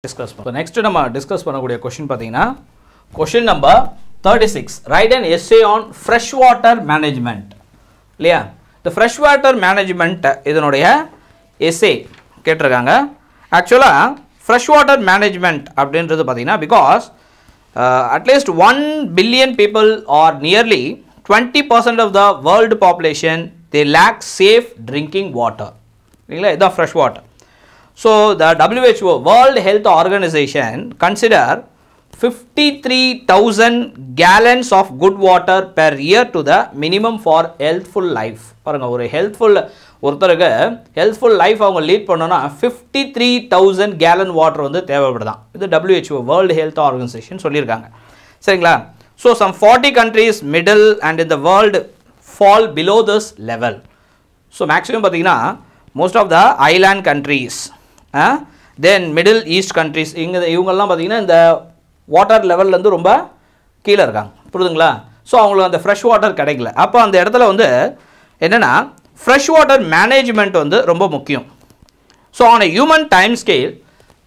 discuss. So next நம்ம discuss பண்ணக்கூடிய question பாத்தீங்கன்னா question number 36. Write an essay on freshwater management. இல்லையா? The freshwater management இதனுடைய essay கேட்டிருக்காங்க. Actually freshwater management அப்படின்றது பாத்தீங்கன்னா because at least 1 billion people or nearly 20% of the world population they lack safe drinking water. இல்லையா? இதுதான் fresh water. So the WHO World Health Organization consider 53,000 gallons of good water per year to the minimum for healthful life. பாருங்க ஒரு ஒருத்தருக்கு healthful life அவங்க lead பண்ணனும்னா 53,000 gallon water வந்து தேவைப்படுதாம். இது WHO World Health Organization சொல்லிருக்காங்க. சரிங்களா? So some 40 countries middle and in the world fall below this level. So maximum பாத்தீங்கன்னா most of the island countries then middle east countries இவங்கெல்லாம் பார்த்தீங்கன்னா இந்த வாட்டர் லெவல்லேருந்து ரொம்ப கீழே இருக்காங்க புரியுதுங்களா ஸோ அவங்களுக்கு அந்த ஃப்ரெஷ் வாட்டர் கிடைக்கல அப்போ அந்த இடத்துல வந்து என்னென்னா ஃப்ரெஷ் வாட்டர் மேனேஜ்மெண்ட் வந்து ரொம்ப முக்கியம் so on a human time scale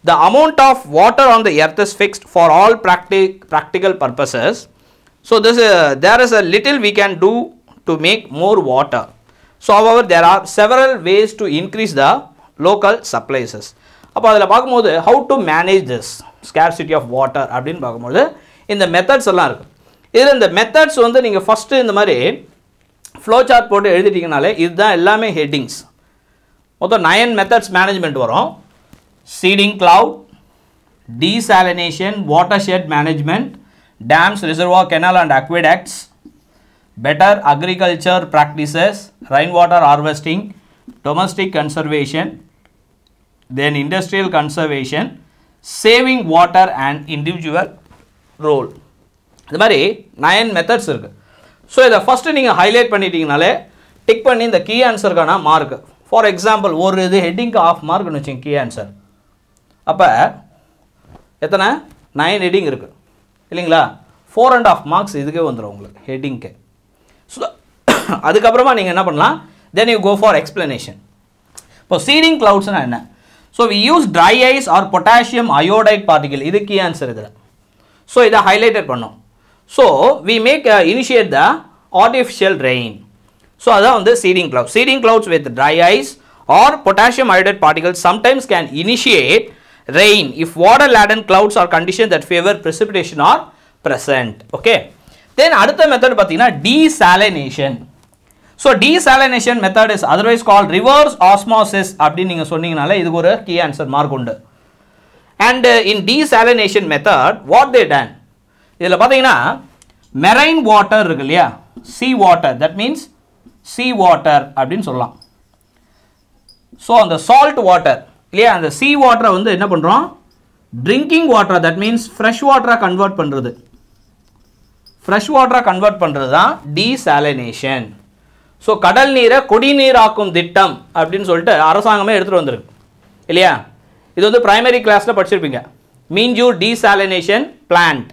the amount of water on the earth is fixed for all practical purposes so there is a little we can do to make more water so however there are several ways to increase the local supplies அப்போ அதில் பார்க்கும்போது how to manage this scarcity of water அப்படின்னு பார்க்கும்போது இந்த methods எல்லாம் இருக்குது இதில் இந்த மெத்தட்ஸ் வந்து நீங்கள் ஃபஸ்ட்டு இந்த மாதிரி ஃப்ளோ சார்ட் போட்டு எழுதிட்டிங்கனாலே இதுதான் எல்லாமே ஹெட்டிங்ஸ் மொத்தம் 9 மெத்தட்ஸ் மேனேஜ்மெண்ட் வரும் seeding cloud desalination watershed management dams reservoir canal and aqueducts better agriculture practices rainwater harvesting domestic conservation then industrial conservation saving water and individual role இந்த மாதிரி 9 methods இருக்கு so இதை first நீங்கள் highlight பண்ணிட்டீங்கனாலே tick பண்ணி இந்த key ஆன்சருக்கான mark for example ஒரு இது ஹெட்டிங்க்கு of மார்க்னு வச்சுங்க கீ ஆன்சர் அப்போ எத்தனை 9 ஹெட்டிங் இருக்குது இல்லைங்களா 4.5 மார்க்ஸ் இதுக்கே வந்துடும் உங்களுக்கு ஹெட்டிங்க்கு ஸோ அதுக்கப்புறமா நீங்கள் என்ன பண்ணலாம் then you go for explanation இப்போ சீடிங் கிளவுட்ஸ்னால் என்ன so we use dry ice or potassium iodide particle இது கீ ஆன்சர் இதில் ஸோ இதை ஹைலைட்டட் பண்ணோம் so we make initiate the artificial rain so அதான் வந்து seeding clouds with dry ice or potassium iodide particle sometimes can initiate rain if water laden clouds are condition that favour precipitation are present okay then அடுத்த method பார்த்தீங்கன்னா desalination so desalination method is otherwise call reverse osmosis அப்படின்னு நீங்கள் சொன்னீங்கனால இதுக்கு ஒரு key answer mark உண்டு and in desalination method what they done இதில் பார்த்தீங்கன்னா மெரைன் வாட்டர் இருக்கு இல்லையா sea water that means sea water அப்படின்னு சொல்லலாம் ஸோ அந்த சால்ட் வாட்டர் இல்லையா அந்த சீ வாட்டரை வந்து என்ன பண்ணுறோம் drinking water that means fresh வாட்டராக கன்வெர்ட் பண்ணுறது தான் டீசாலினேஷன் ஸோ கடல் நீரை குடிநீராக்கும் திட்டம் அப்படின்னு சொல்லிட்டு அரசாங்கமே எடுத்துகிட்டு வந்திருக்கு இல்லையா இது வந்து பிரைமரி கிளாஸில் படிச்சிருப்பீங்க மீஞ்சூர் டீசாலினேஷன் பிளான்ட்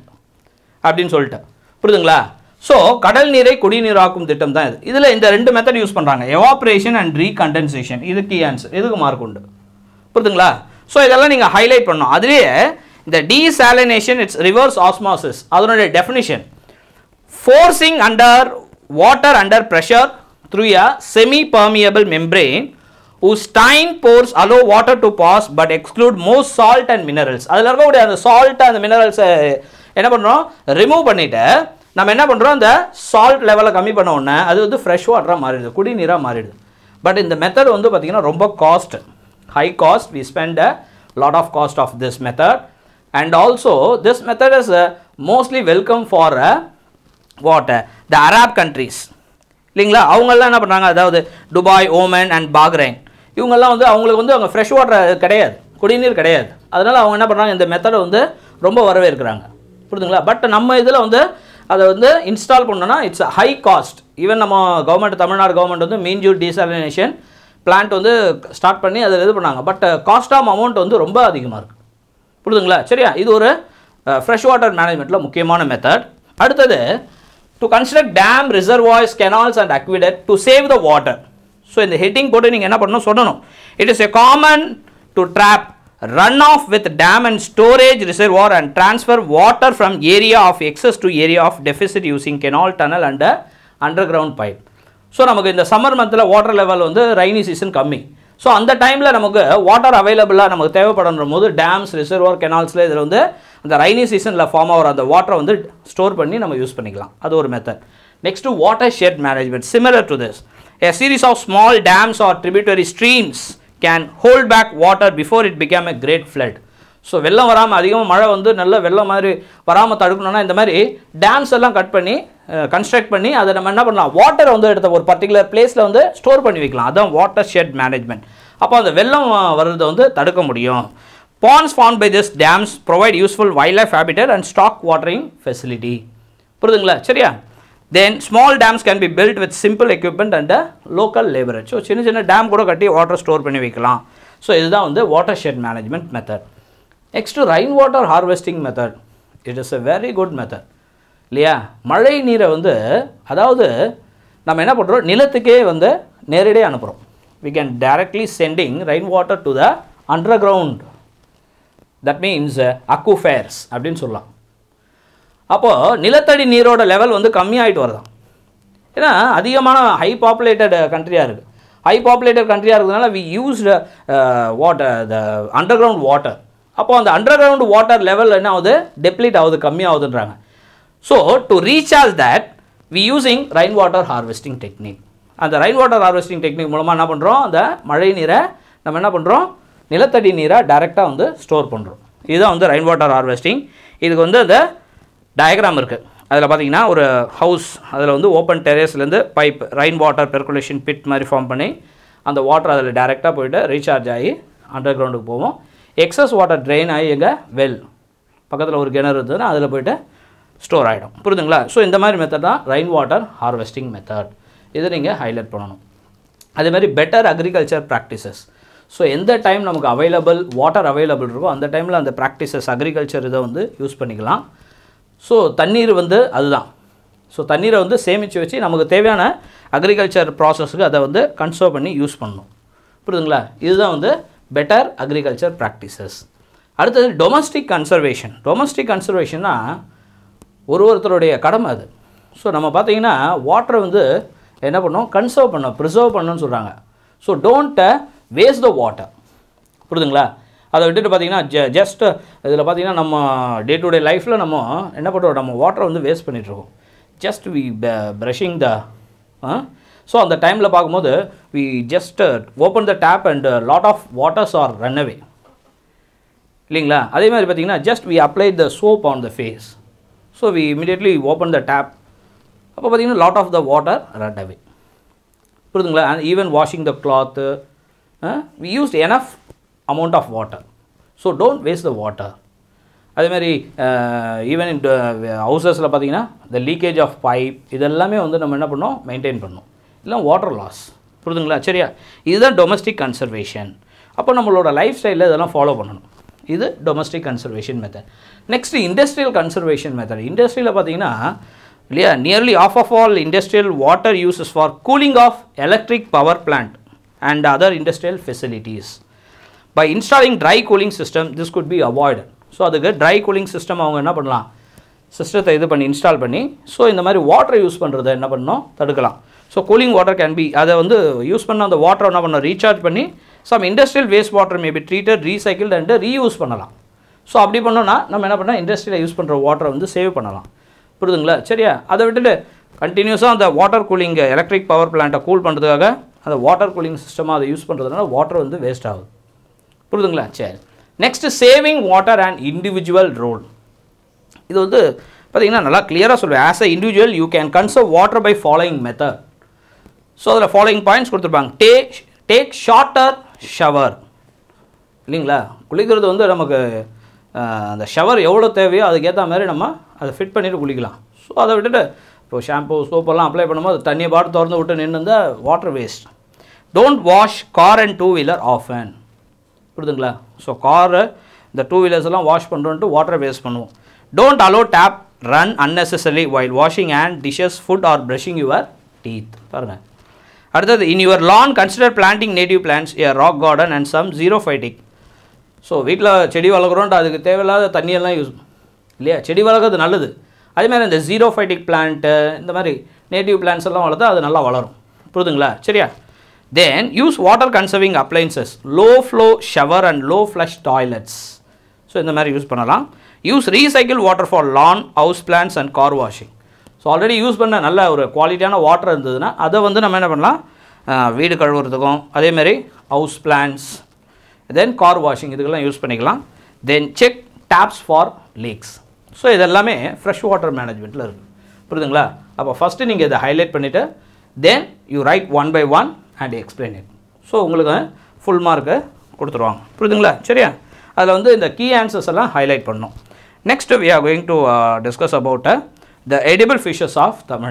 அப்படின்னு சொல்லிட்டு புரியுதுங்களா ஸோ கடல் நீரை குடிநீராக்கும் திட்டம் தான் இது இதில் இந்த 2 மெத்தட் யூஸ் பண்ணுறாங்க எவாப்ரேஷன் அண்ட் ரீகண்டென்சேஷன் இது கீ ஆன்சர் இதுக்கு மார்க் உண்டு புரியுதுங்களா ஸோ இதெல்லாம் நீங்கள் ஹைலைட் பண்ணணும் அதுலேயே இந்த டீசாலினேஷன் இட்ஸ் ரிவர்ஸ் ஆஸ்மாசிஸ் அதனுடைய definition forcing water under pressure through a semi-permeable membrane whose tine pores allow water to pass but exclude most salt and minerals அதில் இருக்கக்கூடிய அந்த salt and minerals என்ன பண்ணுறோம் ரிமூவ் பண்ணிவிட்டு நம்ம என்ன பண்ணுறோம் அந்த சால்ட் லெவலை கம்மி பண்ண உடனே அது வந்து ஃப்ரெஷ் வாட்டராக மாறிடுது குடிநீராக மாறிடுது பட் இந்த மெத்தட் வந்து பார்த்திங்கன்னா ரொம்ப cost high cost we spend a lot of cost of this method and also this method is mostly welcome for the Arab countries இல்லைங்களா அவங்கெல்லாம் என்ன பண்ணுறாங்க அதாவது துபாய் ஓமன் அண்ட் பாக்ரைன் இவங்கெல்லாம் வந்து அவங்களுக்கு வந்து அவங்க ஃப்ரெஷ் வாட்டர் கிடையாது குடிநீர் கிடையாது அதனால் அவங்க என்ன பண்ணுறாங்க இந்த மெத்தடை வந்து ரொம்ப வரவேற்கிறாங்க புரியுதுங்களா பட் நம்ம இதில் வந்து அதை வந்து இன்ஸ்டால் பண்ணோன்னா இட்ஸ் ஹை காஸ்ட் ஈவன் நம்ம கவர்மெண்ட் தமிழ்நாடு கவர்மெண்ட் வந்து மீஞ்சூர் டீசாலினேஷன் பிளான்ட் வந்து ஸ்டார்ட் பண்ணி அதில் இது பண்ணாங்க பட் காஸ்ட் ஆஃப் அமௌண்ட் வந்து ரொம்ப அதிகமாக இருக்குது புரியுதுங்களா சரியா இது ஒரு ஃப்ரெஷ் வாட்டர் மேனேஜ்மெண்ட்டில் முக்கியமான மெத்தட் அடுத்தது to construct dam reservoirs canals and aqueduct to save the water so in the heading போட்டு நீங்க என்ன பண்ணனும் சொல்லணும் it is a common to trap runoff with dam and storage reservoir and transfer water from area of excess to area of deficit using canal, tunnel and underground pipe. So நமக்கு இந்த summer மந்தில் water level வந்து Raini season கம்மி. So அந்த டைமில் நமக்கு water அவைலபிளாக நமக்கு தேவைப்படுற போது டேம்ஸ், ரிசர்வார், கெனால்ஸில் இதில் வந்து அந்த ரைனி சீசனில் ஃபார்ம் ஆகிற அந்த வாட்டரை வந்து ஸ்டோர் பண்ணி நம்ம யூஸ் பண்ணிக்கலாம். அது ஒரு method. Next water shed management. Similar to this, a series of small dams or tributary streams can hold back water before it became a great flood. So வெள்ளம் வராமல், அதிகமாக மழை வந்து நல்ல வெள்ளம் மாதிரி வராமல் தடுக்கணும்னா இந்த மாதிரி டேம்ஸ் எல்லாம் கட் பண்ணி கன்ஸ்ட்ரக்ட் பண்ணி அதை நம்ம என்ன பண்ணலாம், வாட்டரை வந்து எடுத்த ஒரு பர்டிகுலர் பிளேஸில் வந்து ஸ்டோர் பண்ணி வைக்கலாம். அதுதான் வாட்டர் ஷெட் மேனேஜ்மெண்ட். அப்போ அந்த வெள்ளம் வர்றதை வந்து தடுக்க முடியும். Ponds formed by this dams provide useful wildlife habitat and stock watering facility. புரியுதுங்களா? சரியா? Then small dams can be built with simple equipment and local labor. So சின்ன சின்ன டேம் கூட கட்டி வாட்டர் ஸ்டோர் பண்ணி வைக்கலாம். ஸோ இதுதான் வந்து water shed management method. Next rain water harvesting method. It is a very good method இல்லையா? மழை நீரை வந்து, அதாவது நம்ம என்ன பண்ணுறோம், நிலத்துக்கே வந்து நேரடியாக அனுப்புகிறோம். we can directly sending rain water to the underground. that means aquifers அப்படின்னு சொல்லலாம். அப்போது நிலத்தடி நீரோட லெவல் வந்து கம்மியாகிட்டு வருதான். ஏன்னா அதிகமான ஹை பாப்புலேட்டட் கண்ட்ரியாக இருக்குது. ஹை பாப்புலேட்டட் கண்ட்ரியாக இருக்கிறதுனால we used water, the underground water. அப்போது அந்த அண்டர் கிரவுண்ட் வாட்டர் லெவல் என்ன ஆகுது, டெப்ளீட் ஆகுது, கம்மியாகுதுன்றாங்க. So to recharge that we using rain water harvesting technique. அந்த ரெயின் வாட்டர் ஹார்வெஸ்டிங் டெக்னிக் மூலமாக என்ன பண்ணுறோம், அந்த மழை நீரை நம்ம என்ன பண்ணுறோம், நிலத்தடி நீரை டைரெக்டாக வந்து ஸ்டோர் பண்ணுறோம். இதுதான் வந்து ரெயின் வாட்டர் ஹார்வெஸ்டிங். இதுக்கு வந்து அந்த டயக்ராம் இருக்குது. அதில் பார்த்தீங்கன்னா ஒரு ஹவுஸ், அதில் வந்து ஓப்பன் டெரேஸ்லேருந்து pipe rain water percolation pit மாதிரி ஃபார்ம் பண்ணி அந்த வாட்டர் அதில் டைரெக்டாக போய்ட்டு ரீசார்ஜ் ஆகி அண்டர் கிரவுண்டுக்கு போவோம். எக்ஸஸ் வாட்டர் ட்ரெயின் ஆகி எங்கள் வெல் பக்கத்தில் ஒரு கிணறு இருந்ததுன்னா அதில் போய்ட்டு ஸ்டோர் ஆகிடும். புரியுதுங்களா? ஸோ இந்த மாதிரி மெத்தட் தான் ரெயின் வாட்டர் ஹார்வெஸ்டிங் மெத்தட். இதை நீங்கள் ஹைலைட் பண்ணணும். அதேமாதிரி பெட்டர் அக்ரிகல்ச்சர் ப்ராக்டிசஸ். ஸோ எந்த டைம் நமக்கு அவைலபிள் வாட்டர் அவைலபிள் இருக்கோ அந்த டைமில் அந்த ப்ராக்டிசஸ் அக்ரிகல்ச்சர் இதை வந்து யூஸ் பண்ணிக்கலாம். ஸோ தண்ணீர் வந்து அதுதான். ஸோ தண்ணீரை வந்து சேமித்து வச்சு நமக்கு தேவையான அக்ரிகல்ச்சர் ப்ராசஸுக்கு அதை வந்து கன்சர்வ் பண்ணி யூஸ் பண்ணணும். புரியுதுங்களா? இதுதான் வந்து பெட்டர் அக்ரிகல்ச்சர் ப்ராக்டிசஸ். அடுத்தது டொமஸ்டிக் கன்சர்வேஷன். டொமஸ்டிக் கன்சர்வேஷன்னா ஒருத்தருடைய கடமை அது. ஸோ நம்ம பார்த்தீங்கன்னா வாட்டரை வந்து என்ன பண்ணோம், கன்சர்வ் பண்ணோம், ப்ரிசர்வ் பண்ணணும்னு சொல்கிறாங்க. So don't waste the water. புரியுதுங்களா? அதை விட்டுட்டு பார்த்தீங்கன்னா ஜஸ்ட் இதில் பார்த்தீங்கன்னா நம்ம டே டு டே லைஃப்பில் நம்ம என்ன பண்ணுறோம், நம்ம வாட்டரை வந்து வேஸ்ட் பண்ணிகிட்ருக்கோம். Just we brushing the so அந்த டைமில் பார்க்கும்போது we just open the tap and lot of waters are run away இல்லைங்களா? அதே மாதிரி பார்த்தீங்கன்னா just we apply the soap on the face. So we immediately open the tap. அப்போ பார்த்தீங்கன்னா lot of the water run away. புரியுதுங்களா? And even washing the cloth we used enough amount of water. So don't waste the water. அதே மாதிரி even in ஹவுசஸில் பார்த்தீங்கன்னா இந்த leakage of pipe இதெல்லாமே வந்து நம்ம என்ன பண்ணோம், மெயின்டைன் பண்ணணும். இல்லை வாட்டர் லாஸ். புரியுதுங்களா? சரியா? இதுதான் டொமஸ்டிக் கன்சர்வேஷன். அப்போ நம்மளோட லைஃப் ஸ்டைலில் இதெல்லாம் ஃபாலோ பண்ணணும். இது domestic conservation method. Next industrial conservation method. இண்டஸ்ட்ரியில் பார்த்தீங்கன்னா இல்லையா, nearly half of all industrial water uses for cooling of electric power plant and other industrial facilities. By installing dry cooling system, this could be avoided. So அதுக்கு dry cooling system அவங்க என்ன பண்ணலாம், சிஸ்டத்தை இது பண்ணி இன்ஸ்டால் பண்ணி so இந்த மாதிரி வாட்டரை யூஸ் பண்ணுறதை என்ன பண்ணணும், தடுக்கலாம். So cooling water can be, அதை வந்து யூஸ் பண்ண அந்த வாட்டரை என்ன பண்ணணும், ரீசார்ஜ் பண்ணி some industrial waste water may be treated, recycled and reuse பண்ணலாம். ஸோ அப்படி பண்ணோன்னா நம்ம என்ன பண்ணால் இண்டஸ்ட்ரியில் யூஸ் பண்ணுற வாட்டரை வந்து சேவ் பண்ணலாம். புரியுதுங்களா? சரியா? அதை விட்டுட்டு கண்டினியூஸாக அந்த வாட்டர் கூலிங் எலக்ட்ரிக் பவர் பிளான்ட்டை கூல் பண்ணுறதுக்காக அந்த வாட்டர் கூலிங் சிஸ்டமாக அதை யூஸ் பண்ணுறதுனால வாட்டர் வந்து வேஸ்ட் ஆகுது. புரியுதுங்களா? சரி. Next saving water and individual role. இது வந்து பார்த்தீங்கன்னா நல்லா கிளியராக சொல்லுவேன். As a individual you can conserve water by following method. So அதில் ஃபாலோயிங் பாயிண்ட்ஸ் கொடுத்துருப்பாங்க. டேக் ஷார்ட்டர் ஷவர் இல்லைங்களா? குளிக்கிறது வந்து நமக்கு அந்த ஷவர் எவ்வளோ தேவையோ அதுக்கேற்ற மாதிரி நம்ம அதை ஃபிட் பண்ணிவிட்டு குளிக்கலாம். ஸோ அதை விட்டுட்டு இப்போ ஷாம்பு சோப்பெல்லாம் அப்ளை பண்ணும்போது தண்ணியை பாட்டு திறந்து விட்டு நின்று இருந்தால் water waste. Don't wash car and 2 wheeler often. புரியுதுங்களா? ஸோ காரு இந்த 2 வீலர்ஸ் எல்லாம் வாஷ் பண்ணுறோன்ட்டு வாட்டரை வேஸ்ட் பண்ணுவோம். Don't allow tap run unnecessarily while washing hand, dishes, food or brushing your teeth. பாருங்கள். அடுத்தது, in your lawn consider planting native plants, a rock garden and some xerophytic. So வீட்டில் செடி வளர்க்குறோன்ட்டு அதுக்கு தேவையில்லாத தண்ணியெல்லாம் யூஸ் இல்லையா, செடி வளர்க்குறது நல்லது. அதேமாதிரி இந்த ஜீரோஃபைட்டிக் பிளான்ட்டு இந்த மாதிரி நேட்டிவ் பிளான்ஸ் எல்லாம் வளர்த்தா அது நல்லா வளரும். புரியுதுங்களா? சரியா? Then use water conserving appliances, low flow shower and low flush toilets. So இந்த மாதிரி யூஸ் பண்ணலாம். Use recycle water for lawn, house plants and car washing. So already use பண்ண நல்ல ஒரு குவாலிட்டியான வாட்டர் இருந்ததுன்னா அதை வந்து நம்ம என்ன பண்ணலாம், வீடு கழுவுறதுக்கும் அதேமாரி house plans then car washing இதுக்கெல்லாம் யூஸ் பண்ணிக்கலாம். Then check taps for leaks. So இதெல்லாமே ஃப்ரெஷ் வாட்டர் மேனேஜ்மெண்ட்டில் இருக்குது. புரியுதுங்களா? அப்போ ஃபஸ்ட்டு நீங்கள் இதை ஹைலைட் பண்ணிவிட்டு then you write 1 by 1 and explain it. So உங்களுக்கு ஃபுல் மார்க்கு கொடுத்துருவாங்க. புரியுதுங்களா? சரியா? அதில் வந்து இந்த கீ ஆன்சர்ஸ் எல்லாம் ஹைலைட் பண்ணணும். Next we are going to discuss about the edible fishes of Tamil.